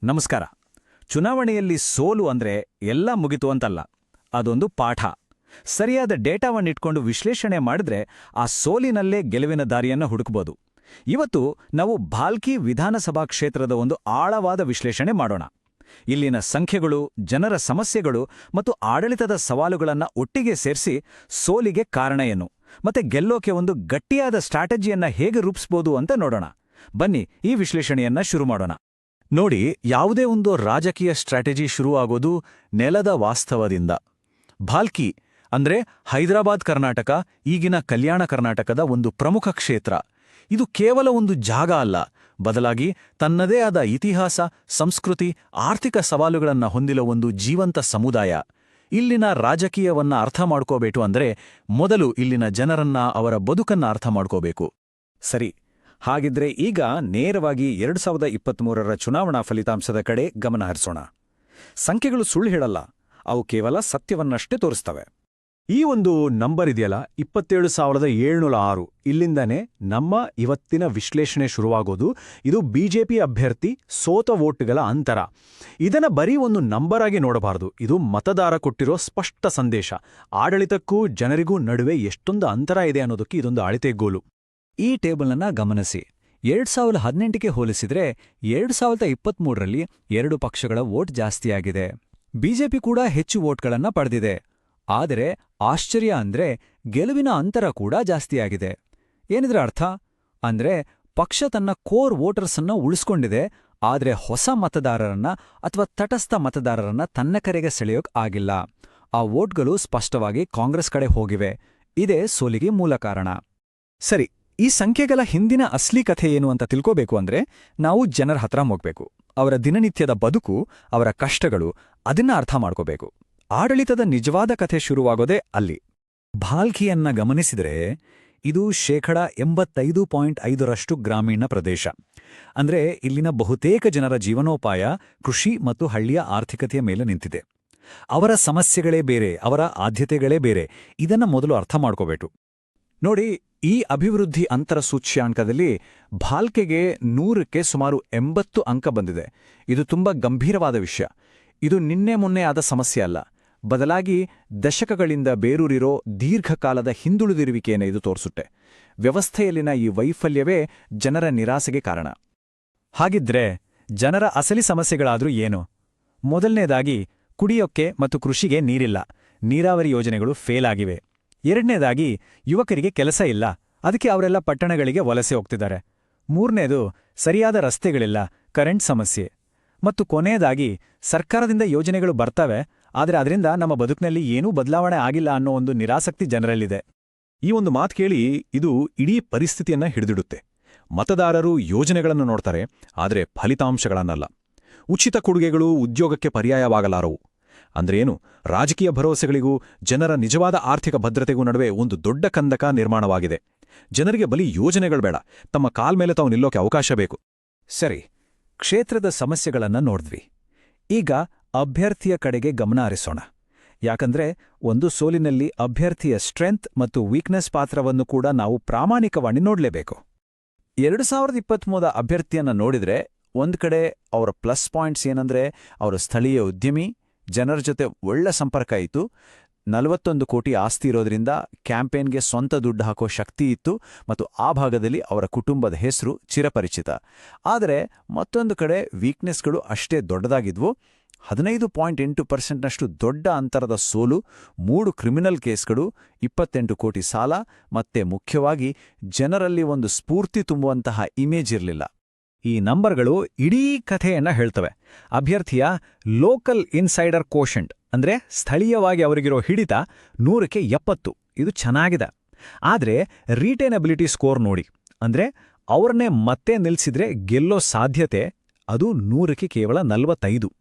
ನಮಸ್ಕಾರ. ಚುನಾವಣೆಯಲ್ಲಿ ಸೋಲು ಅಂದ್ರೆ ಎಲ್ಲ ಮುಗಿತು ಅಂತಲ್ಲ. ಅದೊಂದು ಪಾಠ. ಸರಿಯಾದ ಡೇಟಾವನ್ನಿಟ್ಕೊಂಡು ವಿಶ್ಲೇಷಣೆ ಮಾಡಿದ್ರೆ ಆ ಸೋಲಿನಲ್ಲೇ ಗೆಲುವಿನ ದಾರಿಯನ್ನ ಹುಡುಕಬಹುದು. ಇವತ್ತು ನಾವು ಭಾಲ್ಕಿ ವಿಧಾನಸಭಾ ಕ್ಷೇತ್ರದ ಒಂದು ಆಳವಾದ ವಿಶ್ಲೇಷಣೆ ಮಾಡೋಣ. ಇಲ್ಲಿನ ಸಂಖ್ಯೆಗಳು, ಜನರ ಸಮಸ್ಯೆಗಳು ಮತ್ತು ಆಡಳಿತದ ಸವಾಲುಗಳನ್ನ ಒಟ್ಟಿಗೆ ಸೇರಿಸಿ ಸೋಲಿಗೆ ಕಾರಣ ಏನು ಮತ್ತೆ ಗೆಲ್ಲೋಕೆ ಒಂದು ಗಟ್ಟಿಯಾದ ಸ್ಟ್ರಾಟಜಿಯನ್ನ ಹೇಗೆ ರೂಪಿಸ್ಬೋದು ಅಂತ ನೋಡೋಣ. ಬನ್ನಿ ಈ ವಿಶ್ಲೇಷಣೆಯನ್ನ ಶುರು ಮಾಡೋಣ. ನೋಡಿ, ಯಾವುದೇ ಒಂದು ರಾಜಕೀಯ ಸ್ಟ್ರಾಟಜಿ ಶುರುವಾಗೋದು ನೆಲದ ವಾಸ್ತವದಿಂದ. ಭಾಲ್ಕಿ ಅಂದ್ರೆ ಹೈದರಾಬಾದ್ ಕರ್ನಾಟಕ, ಈಗಿನ ಕಲ್ಯಾಣ ಕರ್ನಾಟಕದ ಒಂದು ಪ್ರಮುಖ ಕ್ಷೇತ್ರ. ಇದು ಕೇವಲ ಒಂದು ಜಾಗ ಅಲ್ಲ, ಬದಲಾಗಿ ತನ್ನದೇ ಆದ ಇತಿಹಾಸ, ಸಂಸ್ಕೃತಿ, ಆರ್ಥಿಕ ಸವಾಲುಗಳನ್ನು ಹೊಂದಿರುವ ಒಂದು ಜೀವಂತ ಸಮುದಾಯ. ಇಲ್ಲಿನ ರಾಜಕೀಯವನ್ನ ಅರ್ಥ ಮಾಡ್ಕೋಬೇಕು ಅಂದ್ರೆ ಮೊದಲು ಇಲ್ಲಿನ ಜನರನ್ನ, ಅವರ ಬದುಕನ್ನ ಅರ್ಥ ಮಾಡ್ಕೋಬೇಕು. ಸರಿ, ಹಾಗಿದ್ರೆ ಈಗ ನೇರವಾಗಿ 2023ರ ಚುನಾವಣಾ ಫಲಿತಾಂಶದ ಕಡೆ ಗಮನ ಹರಿಸೋಣ. ಸಂಖ್ಯೆಗಳು ಸುಳ್ಳು ಹೇಳಲ್ಲ, ಅವು ಕೇವಲ ಸತ್ಯವನ್ನಷ್ಟೇ ತೋರಿಸ್ತವೆ. ಈ ಒಂದು ನಂಬರ್ ಇದೆಯಲ್ಲ, 27,706, ಇಲ್ಲಿಂದನೇ ನಮ್ಮ ಇವತ್ತಿನ ವಿಶ್ಲೇಷಣೆ ಶುರುವಾಗೋದು. ಇದು ಬಿಜೆಪಿ ಅಭ್ಯರ್ಥಿ ಸೋತ ವೋಟ್ಗಳ ಅಂತರ. ಇದನ್ನ ಬರೀ ಒಂದು ನಂಬರ್ ಆಗಿ ನೋಡಬಾರದು. ಇದು ಮತದಾರ ಕೊಟ್ಟಿರೋ ಸ್ಪಷ್ಟ ಸಂದೇಶ. ಆಡಳಿತಕ್ಕೂ ಜನರಿಗೂ ನಡುವೆ ಎಷ್ಟೊಂದು ಅಂತರ ಇದೆ ಅನ್ನೋದಕ್ಕೆ ಇದೊಂದು ಅಳತೆಗೋಲು. ಈ ಟೇಬಲ್ನ ಗಮನಿಸಿ. 2018ಗೆ ಹೋಲಿಸಿದ್ರೆ 2023ರಲ್ಲಿ 2 ಪಕ್ಷಗಳ ವೋಟ್ ಜಾಸ್ತಿಯಾಗಿದೆ. ಬಿಜೆಪಿ ಕೂಡ ಹೆಚ್ಚು ವೋಟ್ಗಳನ್ನ ಪಡೆದಿದೆ. ಆದರೆ ಆಶ್ಚರ್ಯ ಅಂದ್ರೆ ಗೆಲುವಿನ ಅಂತರ ಕೂಡ ಜಾಸ್ತಿಯಾಗಿದೆ. ಏನಿದ್ರ ಅರ್ಥ ಅಂದ್ರೆ ಪಕ್ಷ ತನ್ನ ಕೋರ್ ವೋಟರ್ಸನ್ನ ಉಳಿಸ್ಕೊಂಡಿದೆ, ಆದ್ರೆ ಹೊಸ ಮತದಾರರನ್ನ ಅಥವಾ ತಟಸ್ಥ ಮತದಾರರನ್ನ ತನ್ನ ಕರೆಗೆ ಸೆಳೆಯೋಕ್ ಆಗಿಲ್ಲ. ಆ ವೋಟ್ಗಳು ಸ್ಪಷ್ಟವಾಗಿ ಕಾಂಗ್ರೆಸ್ ಕಡೆ ಹೋಗಿವೆ. ಇದೇ ಸೋಲಿಗೆ ಮೂಲ ಕಾರಣ. ಸರಿ, ಈ ಸಂಖ್ಯೆಗಳ ಹಿಂದಿನ ಅಸ್ಲಿ ಕಥೆ ಏನು ಅಂತ ತಿಳ್ಕೋಬೇಕು ಅಂದ್ರೆ ನಾವು ಜನರ ಹತ್ರ ಹೋಗ್ಬೇಕು. ಅವರ ದಿನನಿತ್ಯದ ಬದುಕು, ಅವರ ಕಷ್ಟಗಳು, ಅದನ್ನ ಅರ್ಥ ಮಾಡ್ಕೋಬೇಕು. ಆಡಳಿತದ ನಿಜವಾದ ಕಥೆ ಶುರುವಾಗೋದೇ ಅಲ್ಲಿ. ಭಾಲ್ಕಿಯನ್ನ ಗಮನಿಸಿದರೆ ಇದು 85.5% ಗ್ರಾಮೀಣ ಪ್ರದೇಶ. ಅಂದ್ರೆ ಇಲ್ಲಿನ ಬಹುತೇಕ ಜನರ ಜೀವನೋಪಾಯ ಕೃಷಿ ಮತ್ತು ಹಳ್ಳಿಯ ಆರ್ಥಿಕತೆಯ ಮೇಲೆ ನಿಂತಿದೆ. ಅವರ ಸಮಸ್ಯೆಗಳೇ ಬೇರೆ, ಅವರ ಆದ್ಯತೆಗಳೇ ಬೇರೆ. ಇದನ್ನ ಮೊದಲು ಅರ್ಥ ಮಾಡ್ಕೋಬೇಕು. ನೋಡಿ, ಈ ಅಭಿವೃದ್ಧಿ ಅಂತರ ಸೂಚ್ಯಾಂಕದಲ್ಲಿ ಭಾಲ್ಕೆಗೆ 100ಕ್ಕೆ ಸುಮಾರು 80 ಅಂಕ ಬಂದಿದೆ. ಇದು ತುಂಬಾ ಗಂಭೀರವಾದ ವಿಷಯ. ಇದು ನಿನ್ನೆ ಮೊನ್ನೆ ಆದ ಸಮಸ್ಯೆ ಅಲ್ಲ, ಬದಲಾಗಿ ದಶಕಗಳಿಂದ ಬೇರೂರಿರೋ ದೀರ್ಘಕಾಲದ ಹಿಂದುಳಿದಿರುವಿಕೆಯನ್ನು ಇದು ತೋರಿಸುತ್ತೆ. ವ್ಯವಸ್ಥೆಯಲ್ಲಿನ ಈ ವೈಫಲ್ಯವೇ ಜನರ ನಿರಾಸೆಗೆ ಕಾರಣ. ಹಾಗಿದ್ರೆ ಜನರ ಅಸಲಿ ಸಮಸ್ಯೆಗಳಾದ್ರೂ ಏನು? ಮೊದಲನೇದಾಗಿ, ಕುಡಿಯೋಕ್ಕೆ ಮತ್ತು ಕೃಷಿಗೆ ನೀರಿಲ್ಲ, ನೀರಾವರಿ ಯೋಜನೆಗಳು ಫೇಲ್ ಆಗಿವೆ. ಎರಡನೇದಾಗಿ, ಯುವಕರಿಗೆ ಕೆಲಸ ಇಲ್ಲ, ಅದಕ್ಕೆ ಅವರೆಲ್ಲ ಪಟ್ಟಣಗಳಿಗೆ ವಲಸೆ ಹೋಗ್ತಿದ್ದಾರೆ. ಮೂರನೇದು, ಸರಿಯಾದ ರಸ್ತೆಗಳಿಲ್ಲ, ಕರೆಂಟ್ ಸಮಸ್ಯೆ. ಮತ್ತು ಕೊನೆಯದಾಗಿ, ಸರ್ಕಾರದಿಂದ ಯೋಜನೆಗಳು ಬರ್ತವೆ, ಆದರೆ ಅದರಿಂದ ನಮ್ಮ ಬದುಕಿನಲ್ಲಿ ಏನೂ ಬದಲಾವಣೆ ಆಗಿಲ್ಲ ಅನ್ನೋ ಒಂದು ನಿರಾಸಕ್ತಿ ಜನರಲ್ಲಿದೆ. ಈ ಒಂದು ಮಾತು ಕೇಳಿ ಇದು ಇಡೀ ಪರಿಸ್ಥಿತಿಯನ್ನ ಹಿಡಿದಿಡುತ್ತೆ. ಮತದಾರರು ಯೋಜನೆಗಳನ್ನು ನೋಡ್ತಾರೆ, ಆದರೆ ಫಲಿತಾಂಶಗಳನ್ನಲ್ಲ. ಉಚಿತ ಕೊಡುಗೆಗಳು ಉದ್ಯೋಗಕ್ಕೆ ಪರ್ಯಾಯವಾಗಲಾರವು. ಅಂದ್ರೇನು? ರಾಜಕೀಯ ಭರವಸೆಗಳಿಗೂ ಜನರ ನಿಜವಾದ ಆರ್ಥಿಕ ಭದ್ರತೆಗೂ ನಡುವೆ ಒಂದು ದೊಡ್ಡ ಕಂದಕ ನಿರ್ಮಾಣವಾಗಿದೆ. ಜನರಿಗೆ ಬಲಿ ಯೋಜನೆಗಳು ಬೇಡ, ತಮ್ಮ ಕಾಲ್ಮೇಲೆ ತಾವು ನಿಲ್ಲೋಕೆ ಅವಕಾಶ ಬೇಕು. ಸರಿ, ಕ್ಷೇತ್ರದ ಸಮಸ್ಯೆಗಳನ್ನ ನೋಡಿದ್ವಿ. ಈಗ ಅಭ್ಯರ್ಥಿಯ ಕಡೆಗೆ ಗಮನ ಹರಿಸೋಣ. ಯಾಕಂದ್ರೆ ಒಂದು ಸೋಲಿನಲ್ಲಿ ಅಭ್ಯರ್ಥಿಯ ಸ್ಟ್ರೆಂತ್ ಮತ್ತು ವೀಕ್ನೆಸ್ ಪಾತ್ರವನ್ನು ಕೂಡ ನಾವು ಪ್ರಾಮಾಣಿಕವಾಗಿ ನೋಡಲೇಬೇಕು. 2023 ಅಭ್ಯರ್ಥಿಯನ್ನ ನೋಡಿದ್ರೆ ಒಂದ್ ಕಡೆ ಅವರ ಪ್ಲಸ್ ಪಾಯಿಂಟ್ಸ್ ಏನಂದ್ರೆ ಅವರು ಸ್ಥಳೀಯ ಉದ್ಯಮಿ, ಜನರ ಜೊತೆ ಒಳ್ಳೆ ಸಂಪರ್ಕ ಇತ್ತು, 41 ಕೋಟಿ ಆಸ್ತಿ ಇರೋದ್ರಿಂದ ಕ್ಯಾಂಪೇನ್ಗೆ ಸ್ವಂತ ದುಡ್ಡು ಹಾಕೋ ಶಕ್ತಿ ಇತ್ತು ಮತ್ತು ಆ ಭಾಗದಲ್ಲಿ ಅವರ ಕುಟುಂಬದ ಹೆಸರು ಚಿರಪರಿಚಿತ. ಆದರೆ ಮತ್ತೊಂದು ಕಡೆ ವೀಕ್ನೆಸ್ಗಳು ಅಷ್ಟೇ ದೊಡ್ಡದಾಗಿದ್ವು. 15.8%ನಷ್ಟು ದೊಡ್ಡ ಅಂತರದ ಸೋಲು, 3 ಕ್ರಿಮಿನಲ್ ಕೇಸ್ಗಳು, 28 ಕೋಟಿ ಸಾಲ, ಮತ್ತೆ ಮುಖ್ಯವಾಗಿ ಜನರಲ್ಲಿ ಒಂದು ಸ್ಫೂರ್ತಿ ತುಂಬುವಂತಹ ಇಮೇಜ್ ಇರಲಿಲ್ಲ. ಈ ನಂಬರ್ಗಳು ಇಡೀ ಕಥೆಯನ್ನ ಹೇಳ್ತವೆ. ಅಭ್ಯರ್ಥಿಯ ಲೋಕಲ್ ಇನ್ಸೈಡರ್ ಕೋಶೆಂಟ್ ಅಂದ್ರೆ ಸ್ಥಳೀಯವಾಗಿ ಅವರಿಗಿರೋ ಹಿಡಿತ 100ಕ್ಕೆ 70. ಇದು ಚೆನ್ನಾಗಿದೆ. ಆದ್ರೆ ರೀಟೇನಬಿಲಿಟಿ ಸ್ಕೋರ್ ನೋಡಿ, ಅಂದ್ರೆ ಅವ್ರನ್ನೇ ಮತ್ತೆ ನಿಲ್ಸಿದ್ರೆ ಗೆಲ್ಲೋ ಸಾಧ್ಯತೆ, ಅದು 100ಕ್ಕೆ ಕೇವಲ 45.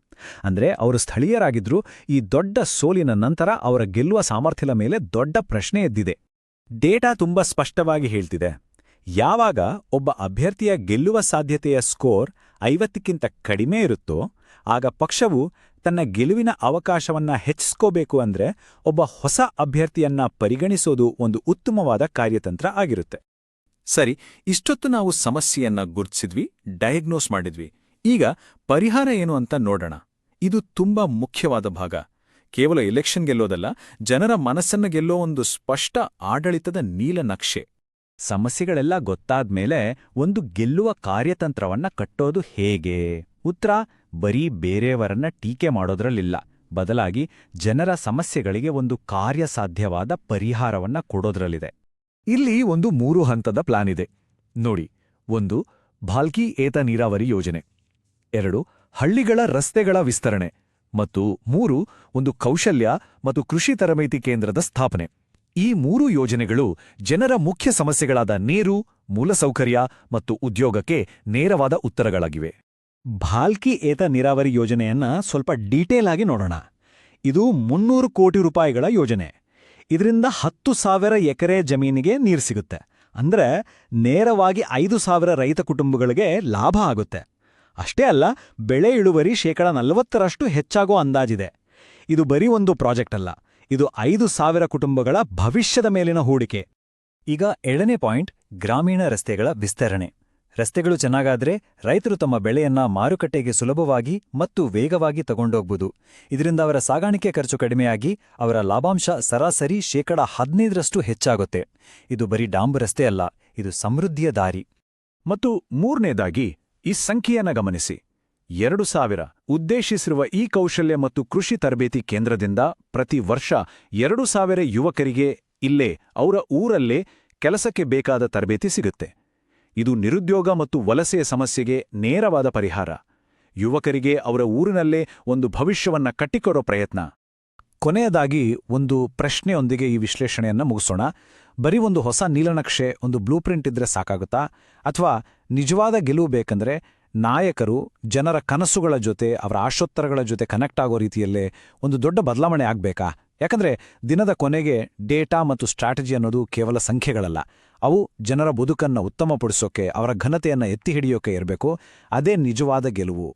ಅಂದ್ರೆ ಅವರು ಸ್ಥಳೀಯರಾಗಿದ್ರೂ ಈ ದೊಡ್ಡ ಸೋಲಿನ ನಂತರ ಅವರ ಗೆಲ್ಲುವ ಸಾಮರ್ಥ್ಯದ ಮೇಲೆ ದೊಡ್ಡ ಪ್ರಶ್ನೆ ಎದ್ದಿದೆ. ಡೇಟಾ ತುಂಬಾ ಸ್ಪಷ್ಟವಾಗಿ ಹೇಳ್ತಿದೆ, ಯಾವಾಗ ಒಬ್ಬ ಅಭ್ಯರ್ಥಿಯ ಗೆಲ್ಲುವ ಸಾಧ್ಯತೆಯ ಸ್ಕೋರ್ 50ಕ್ಕಿಂತ ಕಡಿಮೆ ಇರುತ್ತೋ ಆಗ ಪಕ್ಷವು ತನ್ನ ಗೆಲುವಿನ ಅವಕಾಶವನ್ನ ಹೆಚ್ಚಿಸ್ಕೋಬೇಕು ಅಂದ್ರೆ ಒಬ್ಬ ಹೊಸ ಅಭ್ಯರ್ಥಿಯನ್ನ ಪರಿಗಣಿಸೋದು ಒಂದು ಉತ್ತಮವಾದ ಕಾರ್ಯತಂತ್ರ ಆಗಿರುತ್ತೆ. ಸರಿ, ಇಷ್ಟೊತ್ತು ನಾವು ಸಮಸ್ಯೆಯನ್ನ ಗುರುತಿಸಿದ್ವಿ, ಡಯಾಗ್ನೋಸ್ ಮಾಡಿದ್ವಿ. ಈಗ ಪರಿಹಾರ ಏನು ಅಂತ ನೋಡೋಣ. ಇದು ತುಂಬಾ ಮುಖ್ಯವಾದ ಭಾಗ. ಕೇವಲ ಎಲೆಕ್ಷನ್ ಗೆಲ್ಲೋದಲ್ಲ, ಜನರ ಮನಸ್ಸನ್ನ ಗೆಲ್ಲೋ ಒಂದು ಸ್ಪಷ್ಟ ಆಡಳಿತದ ನೀಲನಕ್ಷೆ. ಸಮಸ್ಯೆಗಳೆಲ್ಲ ಗೊತ್ತಾದ್ಮೇಲೆ ಒಂದು ಗೆಲ್ಲುವ ಕಾರ್ಯತಂತ್ರವನ್ನ ಕಟ್ಟೋದು ಹೇಗೆ? ಉತ್ತರ ಬರೀ ಬೇರೆಯವರನ್ನ ಟೀಕೆ ಮಾಡೋದ್ರಲ್ಲಿಲ್ಲ, ಬದಲಾಗಿ ಜನರ ಸಮಸ್ಯೆಗಳಿಗೆ ಒಂದು ಕಾರ್ಯಸಾಧ್ಯವಾದ ಪರಿಹಾರವನ್ನ ಕೊಡೋದ್ರಲ್ಲಿದೆ. ಇಲ್ಲಿ ಒಂದು 3 ಹಂತದ ಪ್ಲಾನ್ ಇದೆ ನೋಡಿ. 1. ಭಾಲ್ಕಿ ಏತ ನೀರಾವರಿ ಯೋಜನೆ. 2. ಹಳ್ಳಿಗಳ ರಸ್ತೆಗಳ ವಿಸ್ತರಣೆ. ಮತ್ತು 3. ಒಂದು ಕೌಶಲ್ಯ ಮತ್ತು ಕೃಷಿ ತರಬೇತಿ ಕೇಂದ್ರದ ಸ್ಥಾಪನೆ. ಈ 3 ಯೋಜನೆಗಳು ಜನರ ಮುಖ್ಯ ಸಮಸ್ಯೆಗಳಾದ ನೀರು, ಮೂಲಸೌಕರ್ಯ ಮತ್ತು ಉದ್ಯೋಗಕ್ಕೆ ನೇರವಾದ ಉತ್ತರಗಳಾಗಿವೆ. ಭಾಲ್ಕಿ ಏತ ನೀರಾವರಿ ಯೋಜನೆಯನ್ನ ಸ್ವಲ್ಪ ಡೀಟೇಲ್ ಆಗಿ ನೋಡೋಣ. ಇದು 300 ಕೋಟಿ ರೂಪಾಯಿಗಳ ಯೋಜನೆ. ಇದರಿಂದ 10,000 ಎಕರೆ ಜಮೀನಿಗೆ ನೀರು ಸಿಗುತ್ತೆ. ಅಂದ್ರೆ ನೇರವಾಗಿ 5,000 ರೈತ ಕುಟುಂಬಗಳಿಗೆ ಲಾಭ ಆಗುತ್ತೆ. ಅಷ್ಟೇ ಅಲ್ಲ, ಬೆಳೆ ಇಳುವರಿ 40% ಹೆಚ್ಚಾಗೋ ಅಂದಾಜಿದೆ. ಇದು ಬರೀ ಒಂದು ಪ್ರಾಜೆಕ್ಟ್ ಅಲ್ಲ, ಇದು 5,000 ಕುಟುಂಬಗಳ ಭವಿಷ್ಯದ ಮೇಲಿನ ಹೂಡಿಕೆ. ಈಗ 2ನೇ ಪಾಯಿಂಟ್, ಗ್ರಾಮೀಣ ರಸ್ತೆಗಳ ವಿಸ್ತರಣೆ. ರಸ್ತೆಗಳು ಚೆನ್ನಾಗಾದ್ರೆ ರೈತರು ತಮ್ಮ ಬೆಳೆಯನ್ನ ಮಾರುಕಟ್ಟೆಗೆ ಸುಲಭವಾಗಿ ಮತ್ತು ವೇಗವಾಗಿ ತಗೊಂಡೋಗ್ಬೋದು. ಇದರಿಂದ ಅವರ ಸಾಗಾಣಿಕೆ ಖರ್ಚು ಕಡಿಮೆಯಾಗಿ ಅವರ ಲಾಭಾಂಶ ಸರಾಸರಿ 15% ಹೆಚ್ಚಾಗುತ್ತೆ. ಇದು ಬರೀ ಡಾಂಬು ರಸ್ತೆ ಅಲ್ಲ, ಇದು ಸಮೃದ್ಧಿಯ ದಾರಿ. ಮತ್ತು 3ನೇದಾಗಿ ಈ ಸಂಖ್ಯೆಯನ್ನ ಗಮನಿಸಿ. 2,000 ಉದ್ದೇಶಿಸಿರುವ ಈ ಕೌಶಲ್ಯ ಮತ್ತು ಕೃಷಿ ತರಬೇತಿ ಕೇಂದ್ರದಿಂದ ಪ್ರತಿ ವರ್ಷ 2,000 ಯುವಕರಿಗೆ ಇಲ್ಲೇ ಅವರ ಊರಲ್ಲೇ ಕೆಲಸಕ್ಕೆ ಬೇಕಾದ ತರಬೇತಿ ಸಿಗುತ್ತೆ. ಇದು ನಿರುದ್ಯೋಗ ಮತ್ತು ವಲಸೆಯ ಸಮಸ್ಯೆಗೆ ನೇರವಾದ ಪರಿಹಾರ. ಯುವಕರಿಗೆ ಅವರ ಊರಿನಲ್ಲೇ ಒಂದು ಭವಿಷ್ಯವನ್ನ ಕಟ್ಟಿಕೊಡೋ ಪ್ರಯತ್ನ. ಕೊನೆಯದಾಗಿ ಒಂದು ಪ್ರಶ್ನೆಯೊಂದಿಗೆ ಈ ವಿಶ್ಲೇಷಣೆಯನ್ನ ಮುಗಿಸೋಣ. ಬರೀ ಒಂದು ಹೊಸ ನೀಲನಕ್ಷೆ, ಒಂದು ಬ್ಲೂ ಪ್ರಿಂಟ್ ಇದ್ರೆ ಸಾಕಾಗುತ್ತಾ? ಅಥವಾ ನಿಜವಾದ ಗೆಲುವು ಬೇಕಂದ್ರೆ ನಾಯಕರು ಜನರ ಕನಸುಗಳ ಜೊತೆ, ಅವರ ಆಶೋತ್ತರಗಳ ಜೊತೆ ಕನೆಕ್ಟ್ ಆಗೋ ರೀತಿಯಲ್ಲೇ ಒಂದು ದೊಡ್ಡ ಬದಲಾವಣೆ ಆಗ್ಬೇಕಾ? ಯಾಕಂದ್ರೆ ದಿನದ ಕೊನೆಗೆ ಡೇಟಾ ಮತ್ತು ಸ್ಟ್ರಾಟಜಿ ಅನ್ನೋದು ಕೇವಲ ಸಂಖ್ಯೆಗಳಲ್ಲ, ಅವು ಜನರ ಬದುಕನ್ನ ಉತ್ತಮಪಡಿಸೋಕೆ, ಅವರ ಘನತೆಯನ್ನ ಎತ್ತಿ ಹಿಡಿಯೋಕೆ ಇರಬೇಕು. ಅದೇ ನಿಜವಾದ ಗೆಲುವು.